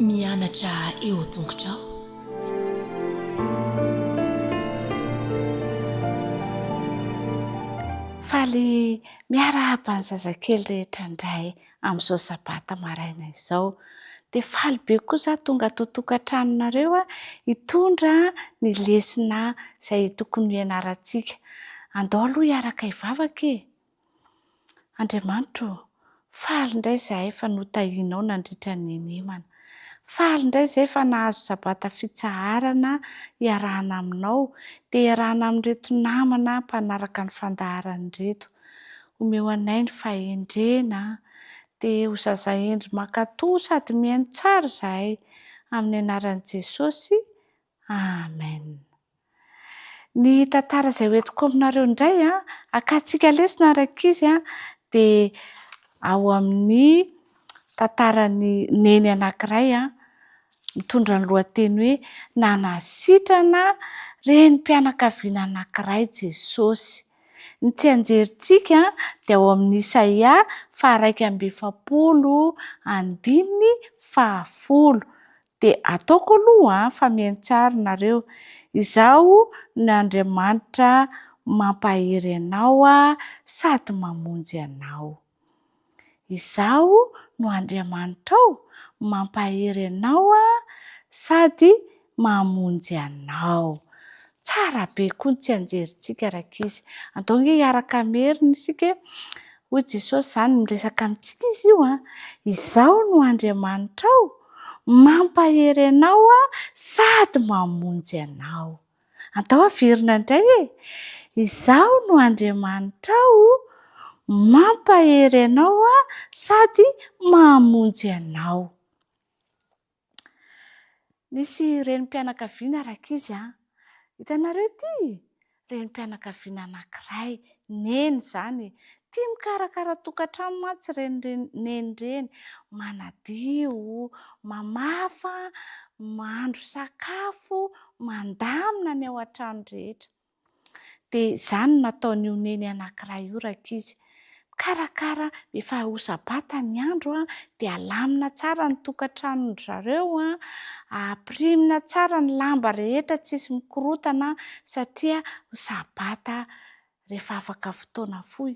mianatra eo an-tongotrao. Faly miarahaba ny zazakely rehetra indray amin'izao sabata maraina izao. Dia faly be kosa tonga ato tokantranonareo hitondra ny lesona izay tokony ianarantsika. Andao aloha hiaraka hivavaka e. Andriamanitro, faly indray izahay fa notahianao nandritra ny nenimana. Faly indray izahay fa nahazo sabata fitsaharana iarahana aminao, dia iarahana amin'ireto namana mpanaraka ny fandaharan'ireto. Omeo anay ny fahendrena, dia ho zaza endry mankatoa sady mihaino tsara izahay. Amin'ny anaran'i Jesosy, amen. Ny tantara izay hoentiko aminareo indray akantsika lesona ankizy dia ao amin'ny tantaran'ny neny anankiray mitondra ny lohateny hoe nanasitrana renim-pianakaviana anankiray Jesosy. Ny tsy anjerintsika dia ao amin'ny Isaia 1:10. Dia ataoko aloha fa mihaino tsara nareo. Izaho ny Andriamanitra mampahery anao sady mamonjy anao. Izaho no Andriamanitrao mampahery anao sady mamonjy anao. Tsara be koa ny tsy anjerintsika rakizy. Andao nge hiaraka merina isika. Hoy Jesosy izany miresaka amintsika izy io izaho no Andriamanitrao mampahery anao sady mamonjy anao. Andao averina indray e. Izaho no Andriamanitrao mampahery anao sady mamonjy anao. Nisy renim-pianakaviana rakizy hitanareo ity, renim-pianakaviana anankiray, neny izany. Tia mikarakara tokantrano mantsy neny reny, manadio, mamafa, mahandro sakafo, mandamina ny ao an-trano rehetra. Dia izany no nataon'io neny anankiray io rakizy. Mikarakara efa ho sabata ny andro dia alamina tsara ny tokantranon zareo, ampirimina tsara ny lamba rehetra tsisy mikorotana satria ho sabata rehefa afaka fotoana fohy.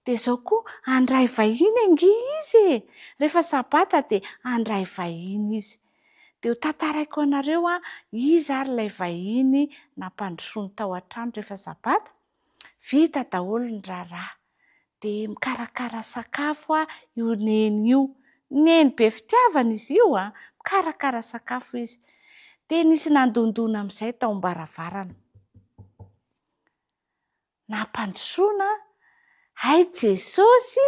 Dia izao koa handray vahiny ange izy e. Rehefa sabata dia handray vahiny izy. Dia ho tantaraiko anareo iza ary ilay vahiny nampandrosoany tao an-trano rehefa sabata. Vita daholo ny raharaha. Dia mikarakara sakafo io neny io. Neny be fitiavana izy io mikarakara sakafo izy. Dia nisy nandondona amin'izay tao am-baravarana. Nampandrosoana, hay Jesosy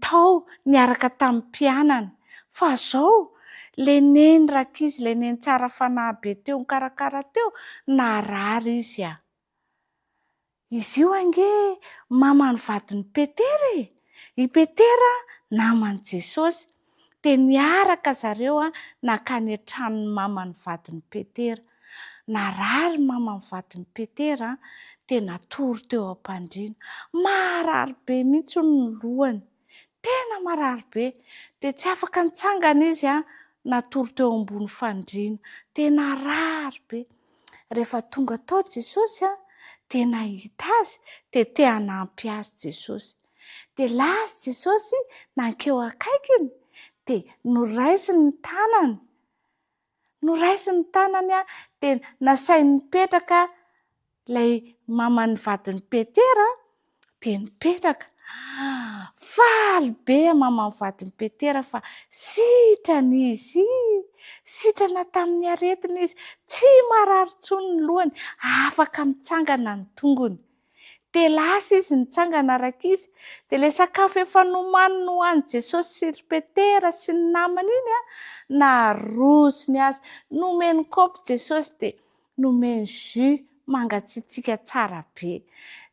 tao niaraka tamin'ny mpianany. Fa izao ilay neny rakizy, ilay neny tsara fanahy be teo mikarakara teo, narary izy . Izy io ange maman'ny vadiny Petera e. I Petera naman'i Jesosy. Dia niaraka zareo nakany an-tranon'ny maman'ny vadiny Petera. Narary maman'ny vadiny Petera dia natory teo am-pandriana. Marary be mihitsy ny lohany. Tena marary be. Dia tsy afaka nitsangana izy natory teo ambony fandriana. Dia narary be. Rehefa tonga tao Jesosy dia nahita azy dia te hanampy azy Jesosy. Dia lasa Jesosy nankeo akaikiny dia noraisiny ny tanany. Noraisiny ny tanany dia nasainy nipetraka ilay maman'ny vadiny Petera dia nipetraka. Faly be maman'ny vadiny Petera fa sitrana izy. Sitrana tamin'ny aretina izy. Tsy marary intsony ny lohany. Afaka mitsangana ny tongony. Dia lasa izy nitsangana rakizy. Dia ilay sakafo efa nomaniny ho an'i Jesosy sy Petera sy ny namany iny narosony azy. Nomeny kaopy Jesosy dia nomeny jus mangatsiatsiaka tsara be.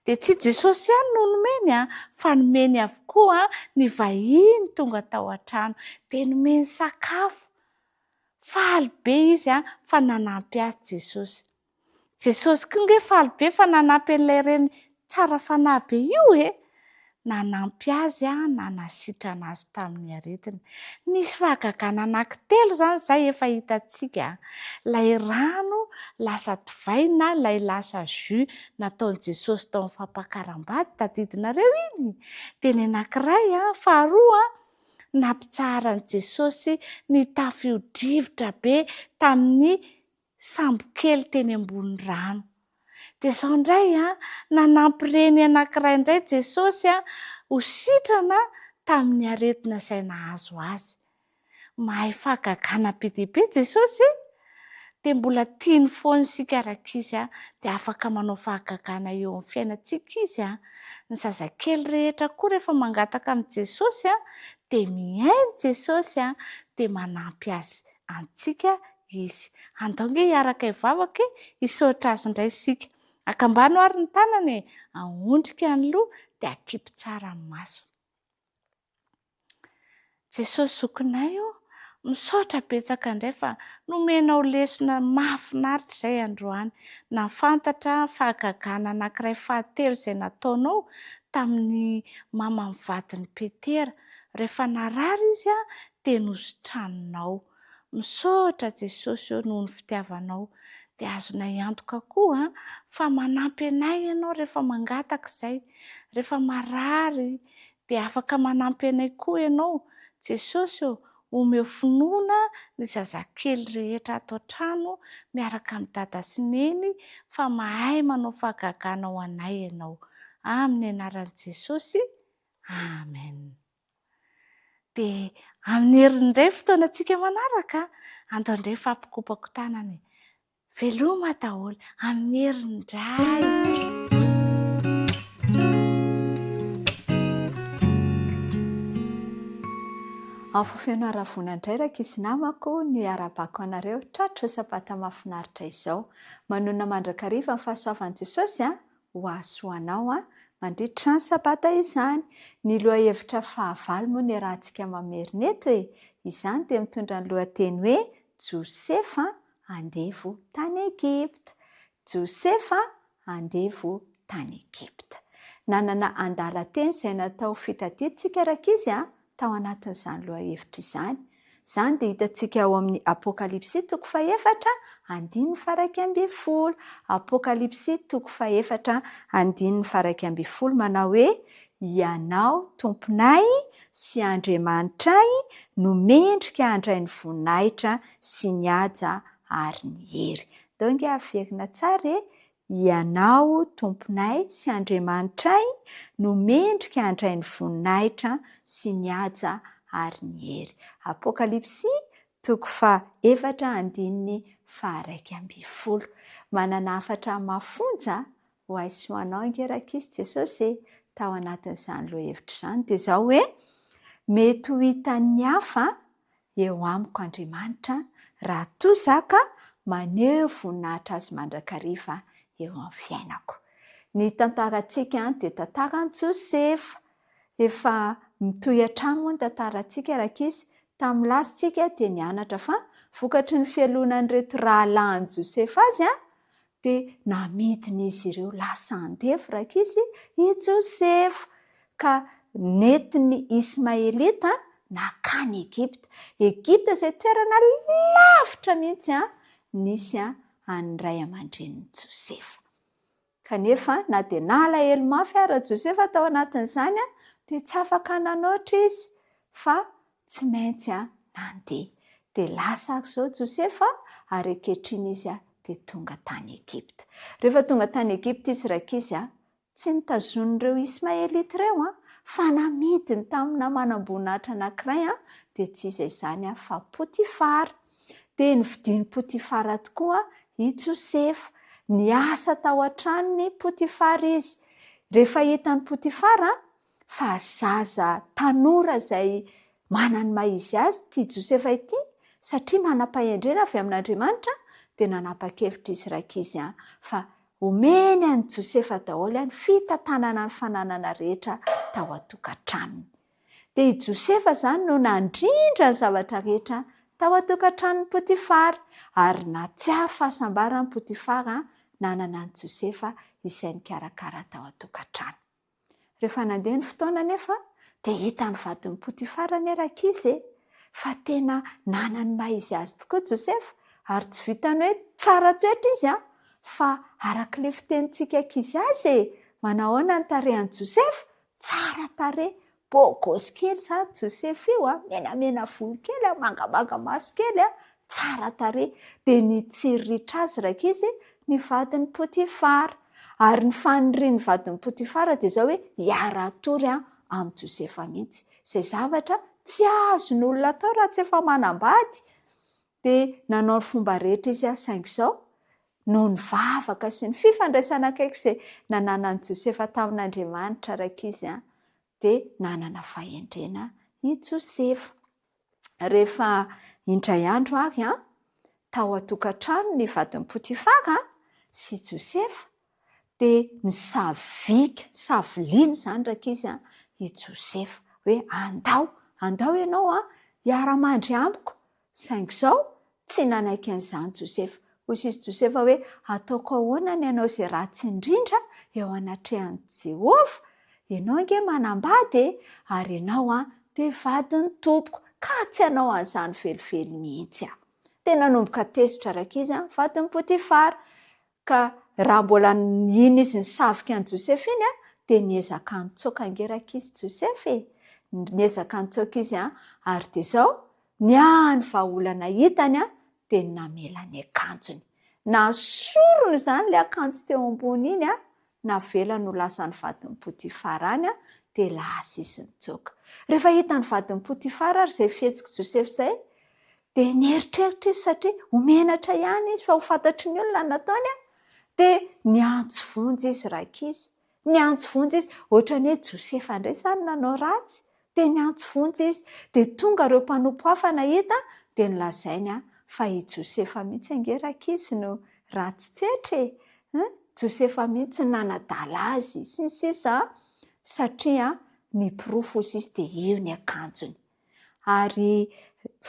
Dia tsy Jesosy ihany no nomeny fa nomeny avokoa ny vahiny tonga tao an-trano. Dia nomeny sakafo. Faly be izy fa nanampy azy Jesosy. Jesosy koa nge faly be fa nanampy an'ilay reny tsara fanahy be io e. nanampy azy na nasitrana azy tamin'ny aretina. Nisy fahagagana anankitelo zany zay efa hitantsika. Lay rano lasa divay na lay lasa jus nataon'i Jesosy tao amin'ny fampakaram-bady tadidinareo iny. De ny anankiray faharoa nampitsaharan'i Jesosy ny tafio-drivotra be tamin'ny sambo kely teny ambony rano. De zao indray nanampy reny anankiray indray Jesosy ho sitrana tamin'ny aretina izay nahazo azy. Mahay fahagagana be dia be Jesosy, de mbola tiany foana isika araka de afaka manao fahagagana eo amin'ny fiainantsika izy. Ny zazakely rehetra koa rehefa mangataka amin'i Jesosy de mihaino Jesosy de manampy azy antsika izy. Andao nge hiaraka hivavaka hisaotra azy indray isika. Akambano ary ny tanany, ahondrika ny loha de akipy tsara ny maso. Jesosy zokinay misaotra betsaka indray fa nomenao lesona mahafinaritra izay androany. Nafantatra fahagagana anankiray fahatelo izay nataonao tamin'ny maman'ny vadin'i Petera. Rehefa narary izy de nositranonao. Misaotra Jesosy noho ny fitiavanao. De azonay antoka koa fa manampy anay ianao rehefa mangataka izay. Rehefa marary de afaka manampy anay koa ianao. Jesosy omeo finoana ny zazakely rehetra ato an-trano miaraka amin'ny dada sy neny fa mahay manao fahagagana ho anay ianao. Amin'ny anaran'i Jesosy, amen. De amin'ny herin'ny indray fotoanantsika manaraka, andao indray fampikopako tanany. Veloma daholo amin'ny herin'ny indray. Amin'ny fofenao aravona indray rakisy namako ny arabako anareo tratra sapata mahafinaritra izao. Manona mandrakariva ny fahasoavan'i Jesosy ho asoanao mandritra ny sabata izany. Ny lohahevitra fahavalo moa ny rahantsika mamerina eto izany dia mitondra ny lohateny hoe Josefa andevo tany Egipta. Josefa andevo tany Egipta. Nanana andalan-teny izay natao fitadiantsika rakizy tao anatin'izany lohahevitra izany. Izany dia hitantsika ao amin'ny Apokalipsy 4:1-10. Apokalipsy 4:1-10 manao hoe: ianao tomponay sy Andriamanitray no mendrika handray ny voninahitra sy ny haja ary ny hery. Dao nge averina tsara ianao tomponay sy Andriamanitray no mendrika handray ny voninahitra sy ny haja ary ny hery. Apokalipsy 4:1-2. Manana hafatra mafonja ho aisoanao nge rakisy Jesosy tao anatin'izany lohahevitra izany. Dia zao hoe: mety ho hitan'ny hafa eo amiko Andriamanitra raha toa zaka maneho voninahitra azy mandrakariva eo amin'ny fiainako. Ny tantarantsika dia tantaran'i Josefa. Efa mitohy hatrany moa ny tantarantsika rakisy. Tamin'ny lasintsika dia nianatra fa vokatry ny fialonan'ireto rahalahin'i Josefa azy dia namidiny izy ireo lasa andevo rakisy i Josefa. Ka nentin'ny Ismaelita nakany Egipta. Egipta izay toerana lavitra mihitsy nisy an'ny ray aman-drenin'i Josefa. Kanefa na dia nalahelo mafy ary Josefa tao anatin'izany dia tsy afaka nanoatra izy fa tsy maintsy nandeha. Dia lasa izao Josefa ary ankehitriny izy dia tonga tany Egipta. Rehefa tonga tany Egipta izy rak'izy tsy nitazon'ireo Ismaelita ireo fa namidiny tamina manam-boninahitra anankiray dia tsy iza izany fa Potifara. Dia nividian'i Potifara tokoa i Josefa. Niasa tao an-tranony Potifara izy. Rehefa hitan'ny Potifara fa zaza tanora izay manany maha-izy azy ity Josefa ity, satria manam-pahendrena avy amin'Andriamanitra, dia nanapa-kevitra izy rak'izy fa omeny an'i Josefa daholo ny fitantanana ny fananana rehetra tao an-tokantranony. Dia i Josefa izany no nandrindra ny zavatra rehetra tao an-tokantranon'i Potifara ary natsiaro fahasambaran'i Potifara nanana an'i Josefa izay nikarakara tao an-tokantrano. rehefa nandeha ny fotoana nefa dia hita ny vadin'ny Potifara ny rakizy fa tena nanany maha izy azy tokoa Josefa ary tsy vitany hoe tsara toetra izy fa arak'ilay fitenitsika ankizy azy manahoana ny tarehan'i Josefa tsara tarehy bôgôsy kely zany Josefa io menamena volo kely mangamanga maso kely tsara tarehy dia nitsiriritra azy rakizy ny vadin'ny Potifara ary ny fanirian'ny vadin'ny Potifara dia izao hoe hiara-tory amin'ny Josefa mihitsy izay zavatra tsy azon'olona atao raha tsy efa manambady dia nanao ny fomba rehetra izy saingy izao noho ny vavaka sy ny fifandraisana akaiky izay nananan'i Josefa tamin'Andriamanitra rakizy dia nanana fahendrena i Josefa. Rehefa indray andro avy tao an-tokantrano ny vadin'ny Potifara sy Josefa dia saviliana zany rakizy i Josefa hoe andao ianao hiara-mandry amiko saingy izao tsy nanaiky an'izany Josefa. Hoy izy Josefa hoe ataoko ahoana ny ianao izay ratsy indrindra eo anatrehan'i Jehovah, ianao ange manambady ary ianao dia vadin'ny tompoko ka tsy hanao an'izany velively mihitsy dia nanomboka tesitra rakizy vadin'ny Potifara ka raha mbola iny izy nisavika an'i Josefa iny dia niezaka nitsoaka ange rakizy Josefa niezaka nitsoaka izy ary dia izao niany vahaolana hitany dia namela ny akanjony nasorony izany ilay akanjo teo ambony iny navela no lasa ny vadin'ny Potifara any dia lasa izy nitsoaka. Rehefa hita ny vadin'ny Potifara ary izay fihetsika Josefa izay dia nieritreritra izy satria homenatra ihany izy fa ho fantatry ny olona nataony dia niantso vonjy izy rakizy niantso vonjy izy ohatran'ny hoe Josefa indray izany nanao ratsy dia niantso vonjy izy dia tonga ireo mpanompo hafa nahita dia nilazainy fa i Josefa mihitsy ange rakizy no ratsy toetra Josefa mihitsy nanadala azy sy ny sisa satria nipirofo izy dia io ny akanjony ary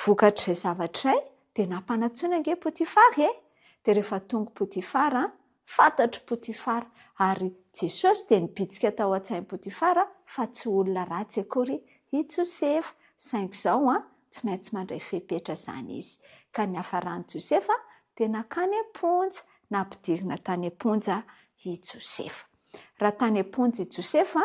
vokatr'izay zavatra dia nampanatsoina ange Potifara dia rehefa tonga Potifara fantatry Potifara ary Jesosy dia nibitsika tao an-tsain'i Potifara fa tsy olona ratsy akory i Josefa saingy izao tsy maintsy mandray fepetra izany izy ka ny hafaran'i Josefa dia nakany am-ponja nampidirina tany am-ponja i Josefa. Raha tany am-ponja i Josefa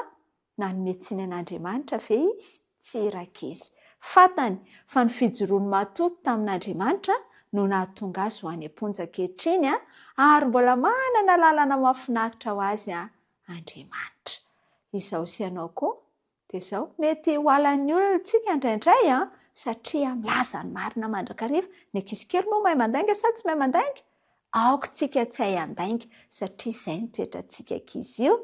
nanome tsiny an'Andriamanitra ve izy? Tsy rakizy. Fantany fa ny fijoroany matoky tamin'Andriamanitra no nahatonga azy ho any am-ponja ankehitriny ary mbola manana lalana mahafinaritra ho azy Andriamanitra. Izao sy ianao koa dia izao mety ho alan'ny olona tsika indraindray satria milaza ny marina mandrakariva ny ankizy kely moa mahay mandainga sa tsy mahay mandainga aoka tsika tsy hay handainga satria izay ny toetrantsika ankizy io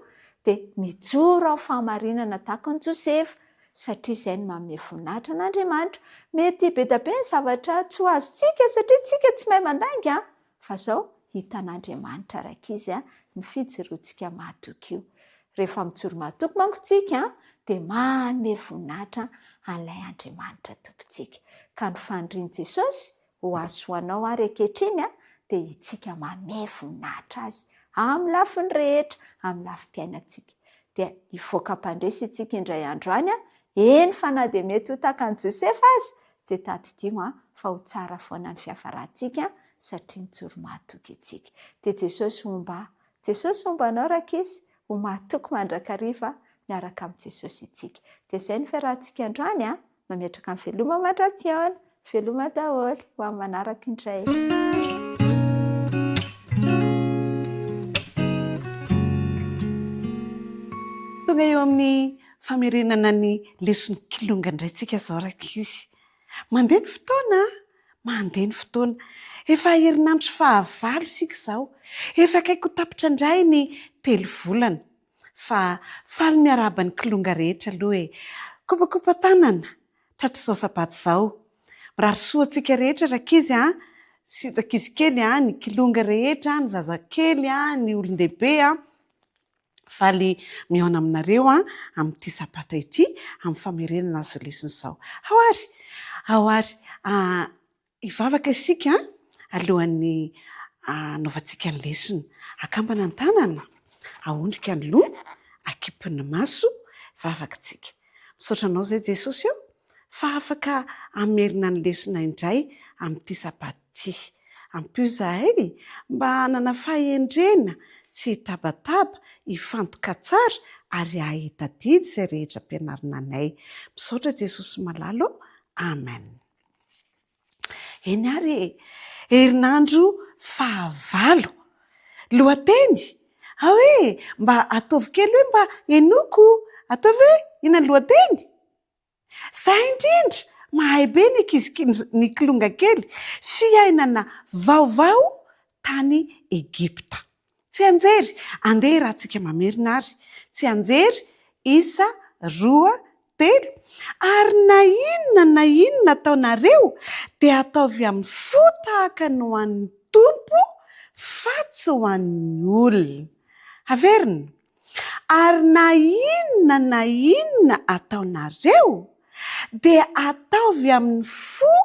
dia mijoro ao fahamarinana tahaka ny Josefa satria izay ny manome voninahitra an'Andriamanitra. Mety be dia be ny zavatra tsy ho azontsika satria tsika tsy mahay mandainga fa izao hitan'Andriamanitra rakizy ny fijoroantsika mahatoky io. Rehefa mijoro mahatoky manko tsika dia manome voninahitra an'ilay Andriamanitra tompontsika ka ny fanirian'i Jesosy ho azy ho anao ary ankehitriny dia itsika manome voninahitra azy amin'ny lafiny rehetra amin'ny lafim-piainantsika dia hivoaka mpandresy itsika indray andro any eny fa na dia mety ho tahaka an'i Josefa azy dia tadidio fa ho tsara foana ny fiavarantsika satria nijoro mahatoky itsika dia Jesosy homba anao rakizy ho mahatoky mandrakariva miaraka amin'i Jesosy itsika dia izay ny fiarahantsika androany mametraka amin'ny veloma mandram-piaona veloma daholo ho amin'ny manaraka indray. Tonga eo amin'ny famerenana ny lesona kilonga indray tsika zao rakizy. Mandeha ny fotoana efa herinandro fahavalo isika izao efa akaiky ho tapitra indray ny 3 volana fa faly miaraba ny kilonga rehetra aloha kopakopa tanana tratra izao sabaty izao mirary soa antsika rehetra rakizy sy rakizy kely ny kilonga rehetra ny zazakely ny olon-dehibe faly mihaona aminareo amin'ity sabata ity amin'ny famerenana azy lesona izao. Ao ary hivavaka isika alohan'ny anaovantsika ny lesona akambana ny tanana ahondrika ny loha akipy ny maso vavakantsika. Misaotra anao zay Jesosy eo fa afaka amerina ny lesona indray amin'ity sapaty ity. Ampio zahay mba hanana fahendrena tsy hitabataba, hifantoka tsara ary hahita didy izay rehetra ampianarina anay. Misaotra Jesosy malalo. Amen. Eny ary herinandro 9 lohateny hoe mba ataovy kely hoe mba enoko ataovy hoe ina lohateny zay indrindra mahay be ny kilonga kely fiainana vaovao tany Egipta. Tsy anjery andeha raha tsika mamerina ary tsy anjery 1-2-3 ary na inona ataonareo dia ataovy amin'ny fo tahaka ny ho an'ny tompo fa tsy ho an'ny olona. Averina. Ary na inona ataonareo dia ataovy amin'ny fo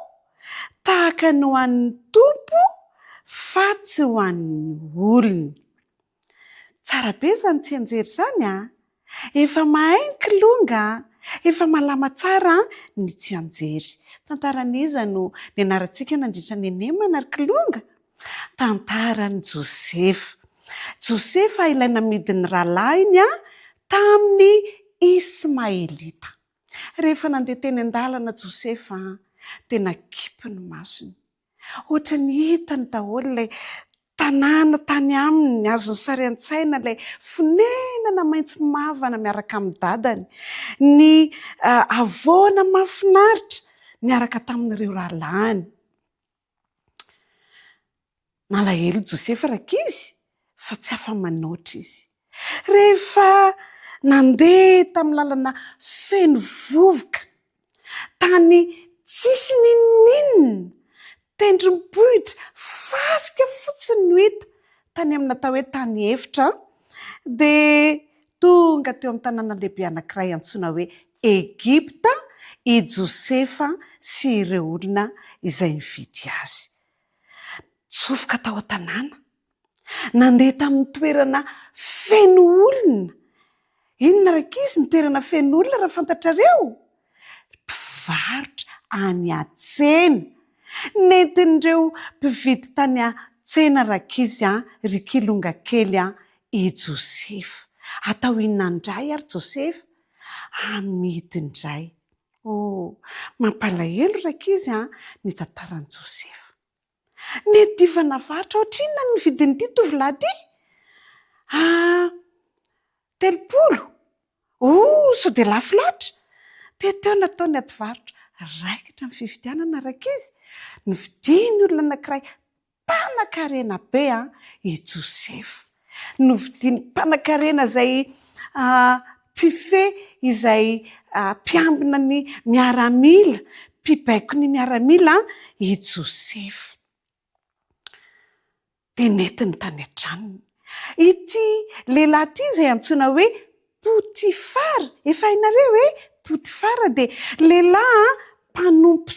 tahaka ny ho an'ny tompo fa tsy ho an'ny olona. Tsara be zany tsy anjery zany efa mahay ny kilonga, efa malama tsara ny tsy anjery. Tantaran'iza no nianarantsika nandritra ny enemana ry kilonga? Tantaran'i Josefa. Josefa ilaina midiny rahalahy iny tamin'ny Ismaelita. Rehefa nandeha teny an-dalana Josefa tena kipy ny masony. Ohatra ny hitany daholo ilay tanàna tany aminy, azony sary an-tsaina ilay fonenana maitso mavana miaraka amin'ny dadany, ny havoana mahafinaritra miaraka tamin'ireo rahalahiny. Nalahelo Josefa rakizy fa tsy afa-manoatra izy. Rehefa nandeha tamin'ny lalana feno vovoka, tany tsisy ninninina, tendrombohitra, fasika fotsiny no hita tany amin'ny atao hoe tany efitra, dia tonga teo amin'ny tanàna lehibe anankiray antsoina hoe Egipta i Josefa sy ireo olona izay nividy azy. Tsofoka tao an-tanàna, nandeha tamin'ny toerana feno olona. Inona rakizy ny toerana feno olona raha fantatrareo? Mpivarotra any an-tsena. Nentin'ireo mpividy tany an-tsena rakizy ry kilonga kely i Josefa. Atao inona indray ary Josefa? Amidy indray. Mampalahelo rakizy ny tantaran'i Josefa. Nedivana varotra ohatrinona ny vidin'ity tovolahy ity? 30. Sao dia lafo loatra. Teo nataony aty varotra raikitra ny fividianana rakizy. Nividiany olona anankiray mpanan-karena be i Josefa. Nividiany mpanan-karena izay buffet izay mpiambina ny miaramila, mpibaiko ny miaramila i Josefa. Dia netiny tany an-tranony. Ity lehilahy ity izay antsoina hoe Potifara. Efa hainareo hoe Potifara dia lehilahy mpanompo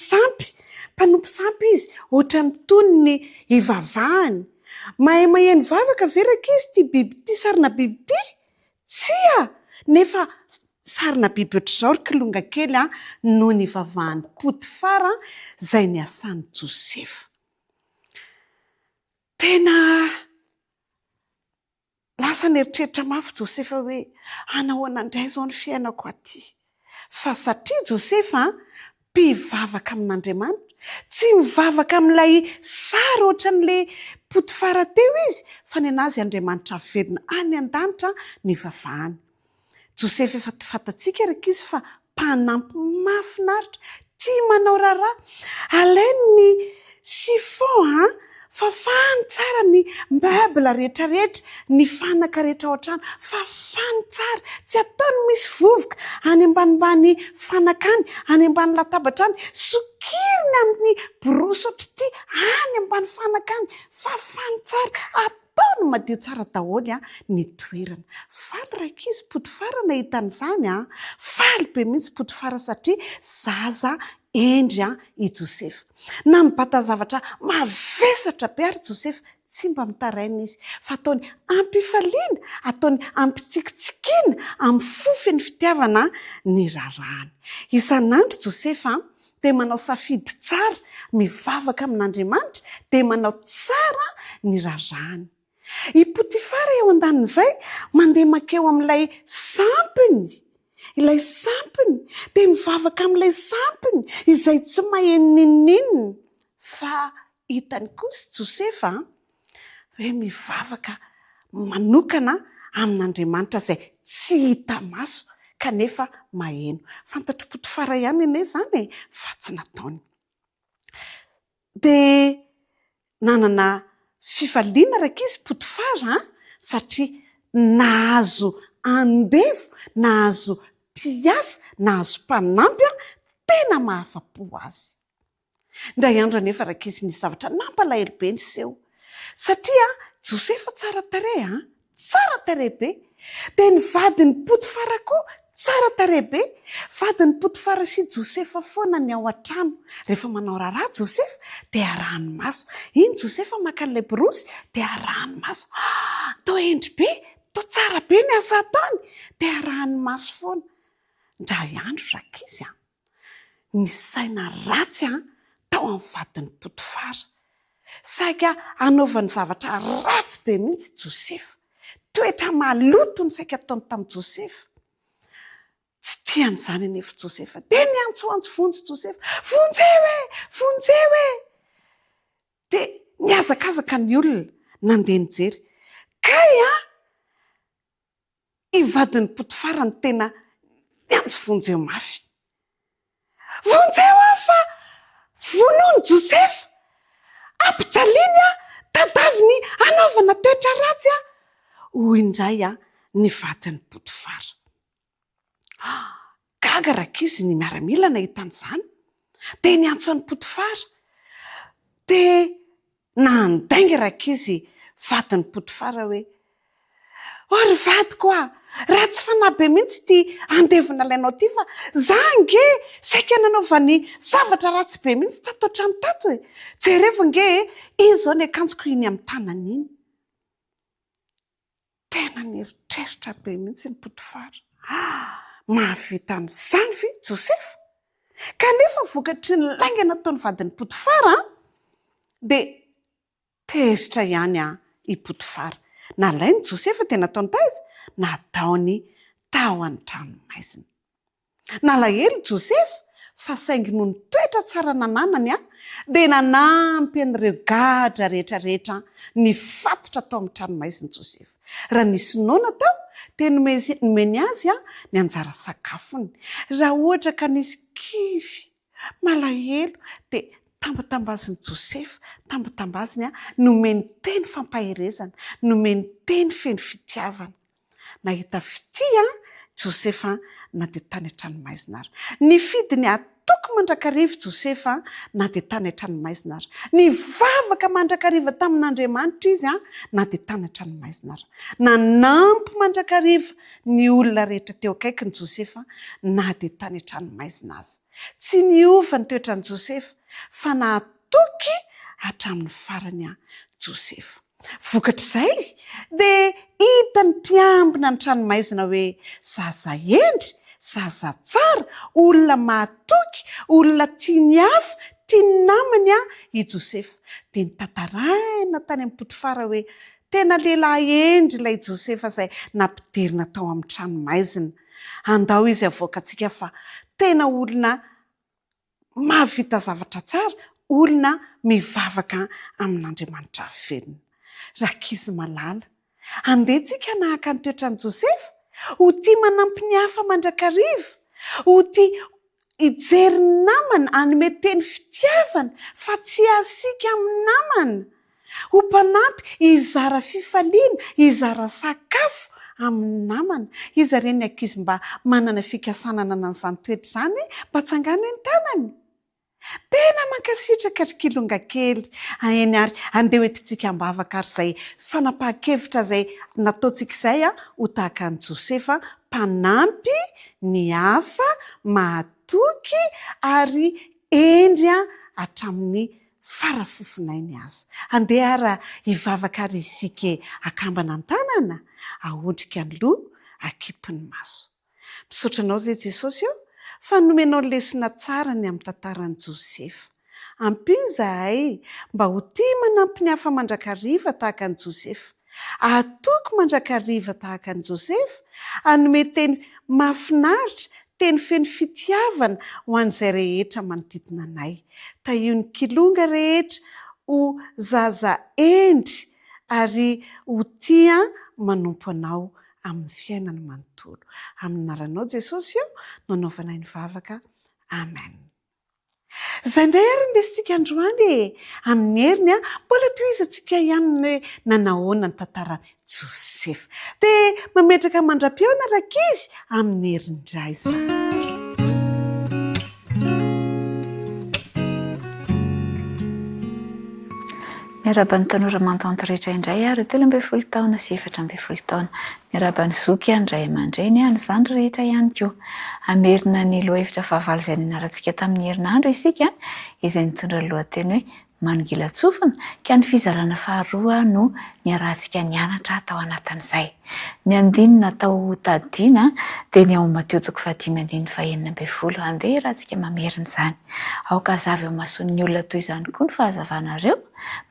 sampy izy, ohatran'ny tony ny hivavahany. Mahay nivavaka ve rakizy ity biby ity, sarina biby ity? Tsia, nefa sarina biby ohatr'izao ry kilonga kely no nivavahany Potifara izay niasany Josefa. Tena lasa nieritreritra mafy Josefa hoe anahoana indray izao ny fiainako aty. Fa satria Josefa mpivavaka amin'Andriamanitra, tsy mivavaka amin'ilay sary ohatran'ilay Potifara teo izy, fa ny anazy Andriamanitra velona any an-danitra ny vavahany. Josefa efa fantatsika rakizy fa mpanampy mahafinaritra, tia manao raharaha. Alainy ny chiffon fafany tsara ny meuble rehetrarehetra, ny fanaka rehetra ao an-trano, fafany tsara, tsy ataony misy vovoka any ambanimbany fanakany, any ambany latabatra any, sokiriny amin'ny borosy ohatr'ity any ambany fanakany, fafany tsara, ataony madio tsara daholo ny toerana. Faly rakizy Potifara nahitan'izany faly be mihitsy Potifara satria zaza endry i Josefa. Na mibata zavatra mavesatra be ary Josefa tsy mba mitaraina izy fa ataony ampifaliana, ataony ampitsikitsikiana amin'ny fofy ny fitiavana ny rarahany. Isan'andro Josefa dia manao safidy tsara mivavaka amin'Andriamanitra dia manao tsara ny rarahany. I Potifara eo andanin'izay mandeha makeo amin'ilay sampiny, ilay sampiny dia mivavaka amin'ilay sampiny izay tsy maheno ninninina fa hitany kosa Josefa hoe mivavaka manokana amin'Andriamanitra izay tsy hita maso kanefa maheno. Fantatry Potifara ihany anie izany fa tsy nataony. Dia nanana fifaliana rakizy Potifara satria nahazo andevo, nahazo mpiasa, nahazo mpanampy tena mahafa-po azy. Indray andro anefa rakizy nisy zavatra nampalahelo be niseho satria Josefa tsara tarehy, tsara tarehy be. Dia ny vadin'ny Potifara koa tsara tarehy be. Vadin'ny Potifara sy Josefa foana ny ao an-trano. Rehefa manao raharaha Josefa dia arahany maso. Iny Josefa maka an'ilay borosy dia arahany maso. Tao endry be, tao tsara be ny asa ataony dia arahany maso foana. Indray andro rakizy ny saina ratsy tao amin'ny vadin'ny Potifara. Saika anaovany zavatra ratsy be mihitsy Josefa. Toetra maloto ny saika ataony tamin'i Josefa. Tsy tian'izany anefa Josefa. Dia niantsoantso vonjy Josefa. Vonjeo e! Vonjeo e! Dia niazakazaka ny olona nandeha nijery. Kay i vadin'ny Potifara ny tena niantso vonjeo mafy. Vonjeo fa vonoiny Josefa. Ampijaliany tadaviny anaovana toetra ratsy hoy indray ny vadin'ny Potifara. Gaga rakizy ny miaramila nahita an'izany dia niantso an'i Potifara. Dia nandainga rakizy vadin'ny Potifara hoe ory vadiko raha tsy fanahy be mihitsy ty andevina lainao ty fa zange saika nanaovany zavatra ratsy be mihitsy tato an-trano tato e. Jereva nge iny zao ny akanjoko iny amin'ny tanany iny. Tena nieritreritra be mihitsy ny Potifara. Mahavita an'izany ve Josefa? Kanefa vokatry ny laingana ataony vadin'ny Potifara dia tezitra ihany i Potifara. Nalainy Josefa dia nataony taiza? Nataony tao an-tranomaizina. Nalahelo Josefa fa saingy noho ny toetra tsara nananany dia nanampy an'ireo gadra rehetrarehetra nifatotra tao amin'ny tranomaizina Josefa. Raha nisy noana tao dia nomeny azy ny anjara sakafony. Raha ohatra ka nisy kivy malahelo dia tambatambaziny Josefa, tambatambaziny nomeny teny fampaherezana, nomeny teny feno fitiavana. Nahita fitia Josefa na dia tany an-tranomaizina ary. Nifidy ny atoko mandrakariva Josefa na dia tany an-tranomaizina ary. Nivavaka mandrakariva tamin'Andriamanitra izy na dia tany an-tranomaizina ary. Nanampy mandrakariva ny olona rehetra teo akaikiny Josefa na dia tany an-tranomaizina azy. Tsy niova ny toetran'i Josefa fa nahatoky hatramin'ny farany Josefa. Vokatr'izay dia hita ny mpiambina ny tranomaizina hoe zaza endry, zaza tsara, olona mahatoky, olona tiany hafa, tiany namany i Josefa. Dia nitantaraina tany amin'ny Potifara hoe tena lehilahy endry ilay Josefa izay nampidirina tao amin'ny tranomaizina. Andao izy avoakantsika fa tena olona mahavita zavatra tsara, olona mivavaka amin'Andriamanitra velona. Rakizy malala, andetsika nahaka ny toetran'i Josefa, ho tia manampy ny hafa mandrakariva, ho tia hijery ny namana, hanome teny fitiavana fa tsy asika amin'ny namana, ho mpanampy hizara fifaliana, hizara sakafo amin'ny namana. Izy ireny ankizy mba manana fikasanana an'izany toetra izany mba tsangano ny tanany. Tena mankasitraka ry kilonga kely eny ary andeha hoentintsika ambavaka ary izay fanapahan-kevitra izay nataontsika izay ho tahaka an'i Josefa, mpanampy ny hafa, mahatoky ary endry hatramin'ny farafofinainy azy. Andeha ara hivavaka ary isike akambana an-tanana, ahodrika ny loha, akipony maso. Misaotra anao zay Jesosy eo fa nomenao lesona tsara ny amin'ny tantaran'i Josefa. Ampio izahay mba ho tia manampy ny hafa mandrakariva tahaka an'i Josefa. Atoko mandrakariva tahaka an'i Josefa, hanome teny mahafinaritra, teny feno fitiavana ho an'izay rehetra manodidina anay. Tahion'ny kilonga rehetra ho zaza endry ary ho tia manompo anao amin'ny fiainany manontolo. Amin'ny anaranao Jesosy eo no anaovanay ny vavaka. Amen. Izay indray ary ny lesitsika androany amin'ny heriny mbola tohizatsika ihany nanahoana ny tantaran'i Josefa. Dia mametraka mandra-piona rakizy amin'ny herindray izany. Miarabany tanora mantanty rehetra indray ary 13 taona sy 14 taona. Miarabany zoky andray aman-dreny ny zandry rehetra ihany koa. Amerina ny lohahevitra fahavalo izay ninarantsika tamin'ny herinandro isika izay nitondra ny lohateny hoe manongila tsofina ka ny fizarana faharoa no niarantsika nianatra tao anatin'izay. Ny andinina tao tadiana dia ny ao Mateo 5:5-20 andeha rahantsika mamerina izany. Aoka zavy eo mason'ny olona toy izany koa ny fahazavanareo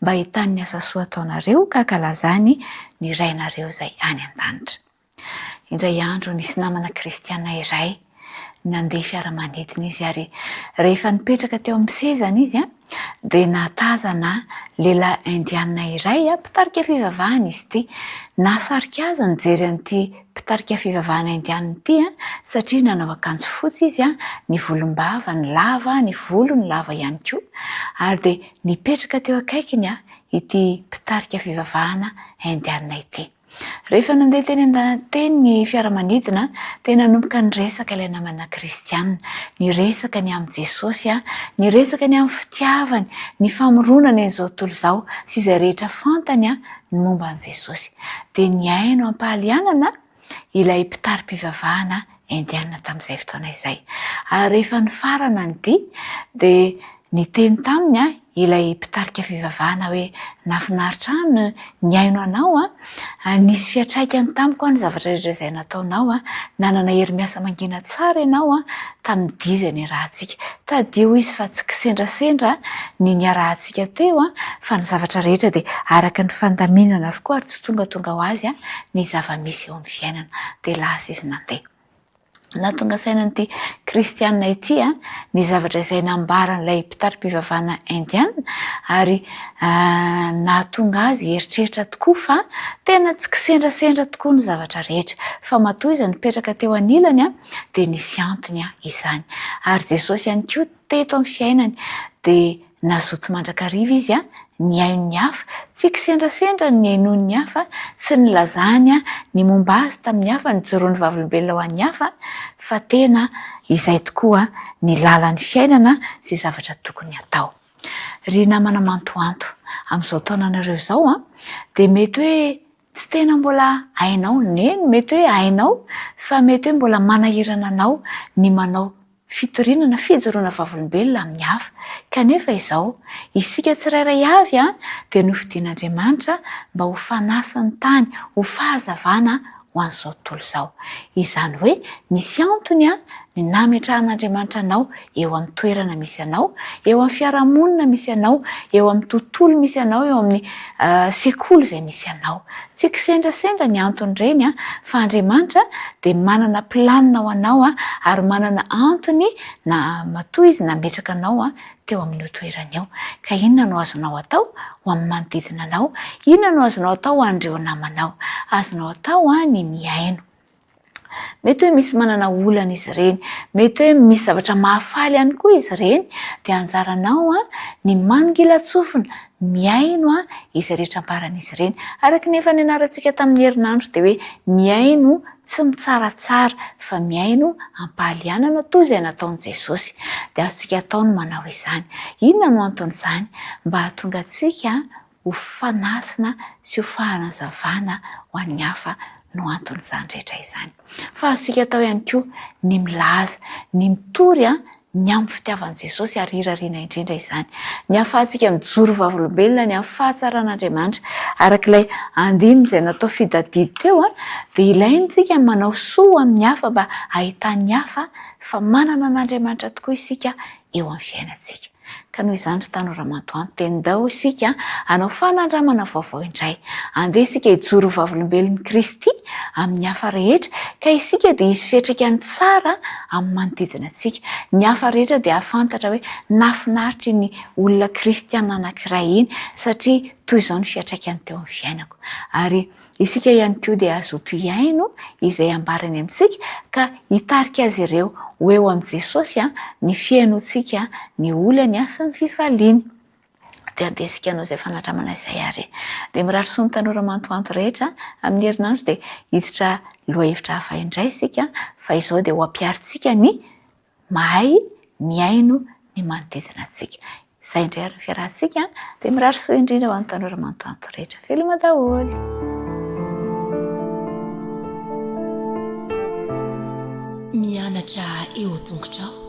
mba hitan'ny asa soa ataonareo ka kalazany ny rainareo izay any an-danitra. Indray andro nisy namana kristiana iray nandeha fiaramanidina izy ary rehefa nipetraka teo amin'ny sezana izy dia nahatazana lehilahy indiana iray mpitarika fivavahana izy ity. Nahasarika azy nijery an'ity mpitarika fivavahana indiana ity satria nanao akanjo fotsy izy, ny volom-bava ny lava, ny volo ny lava ihany koa, ary dia nipetraka teo akaikiny ity mpitarika fivavahana indiana ity. Rehefa nandeha teny an-tany ny fiaramanidina dia nanomboka niresaka ilay namana kristiana, niresaka ny amin'ny Jesosy, niresaka ny amin'ny fitiavany, ny famoronany an'izao tontolo izao sy izay rehetra fantany ny momba an'i Jesosy. Dia niaino ampahalianana ilay mpitari-pivavahana indiana tamin'izay fotoana izay. Ary rehefa ny farana nydy dia niteny taminy ilay mpitarika fivavahana hoe nafinaritra ny aino anao, nisy fiatraikany tamiko ny zavatra rehetra izay nataonao, nanana hery miasa mangina tsara ianao tamin'ny dizany rahantsika. Tadio izy fa tsy kisendrasendra ny niarahantsika teo fa ny zavatra rehetra dia araka ny fandaminana avokoa ary tsy tonga ho azy ny zava-misy eo amin'ny fiainana. Dia lasa izy nandeha. Nahatonga sainan'ity kristiana ity ny zavatra izay nambaran'ilay mpitari-pivavahana indiana ary nahatonga azy eritreritra tokoa fa tena tsy kisendrasendra tokoa ny zavatra rehetra fa matoa izy nipetraka teo anilany dia nisy antony izany. Ary Jesosy ihany koa teto amin'ny fiainany dia nazoto mandrakariva izy ny aino ny hafa, tsy kisendrasendra ny ainoany ny hafa sy ny lazany ny momba azy tamin'ny hafa, ny joroany vavolombelona ho an'ny hafa, fa tena izay tokoa ny lalan'ny fiainana sy zavatra tokony atao. Ry namana mantoanto amin'izao taonanareo izao dia mety hoe tsy tena mbola hainao neny, mety hoe hainao fa mety hoe mbola manahirana anao ny manao fitorinana fijoroana vavolombelona amin'ny hafa. Kanefa izao isika tsirairay avy dia nofidian'Andriamanitra mba ho fanasany tany, ho fahazavana ho an'izao tontolo izao. Izany hoe misy antony ny nametrahan'Andriamanitra anao eo amin'ny toerana misy anao, eo amin'ny fiarahamonina misy anao, eo amin'ny tontolo misy anao, eo amin'ny sekoly izay misy anao. Tsy kisendrasendra ny antony ireny fa Andriamanitra dia manana planina ho anao ary manana antony na matoa izy nametraka anao teo amin'ny toerana eo. Ka inona no azonao atao ho amin'ny manodidina anao? Inona no azonao atao ho an'ireo namanao? Azonao atao ny miaino. Mety hoe misy manana olana izy ireny, mety hoe misy zavatra mahafaly ihany koa izy ireny, dia anjaranao ny manongila tsofina, miaino izy rehetra amparan'izy ireny. Araka ny efa nianarantsika tamin'ny herinandro dia hoe miaino tsy mitsaratsara fa miaino ampahalianana toy izay nataon'i Jesosy. Dia azontsika atao ny manao izany. Inona no anton'izany? Mba hahatonga antsika ho fanasina sy ho fahanazavana ho an'ny hafa no anton'izany rehetra izany. Fa azontsika atao ihany koa ny milaza, ny mitory ny amin'ny fitiavan'i Jesosy ary irariana indrindra izany. Ny ahafahantsika mijoro vavolombelona, ny amin'ny fahatsaran'Andriamanitra arak'ilay andininy izay natao fidadidy teo dia ilaintsika manao soa amin'ny hafa mba ahitany hafa fa manana an'Andriamanitra tokoa isika eo amin'ny fiainantsika. Ka noho izany ry tanora matoanto dia ndao isika hanao fanandramana vaovao indray. Andeha isika hijoro vavolombelon'i Kristy amin'ny hafa rehetra ka isika dia hisy fiantraikany tsara amin'ny manodidina antsika. Ny hafa rehetra dia ahafantatra hoe nafinaritra ny olona kristiana anankiray iny satria toy izao ny fiantraikany teo amin'ny fiainako. Ary isika ihany koa dia azoto hiaino izay ambarany amintsika ka hitarika azy ireo ho eo amin'i Jesosy ny fiainontsika, ny olany sy ny fifaliany. Dia andesika hanao izay fanandramana izay ary. Dia mirary soa ny tanora mantoanto rehetra amin'ny herinandro dia hiditra lohahevitra hafa indray isika fa izao dia ho ampiarintsika ny mahay miaino ny manodidina antsika. Izay indray ary ny fiarahantsika dia mirary soa indrindra ho an'ny tanora mantoanto rehetra. Veloma daholo. Mianatra eo tongotrao.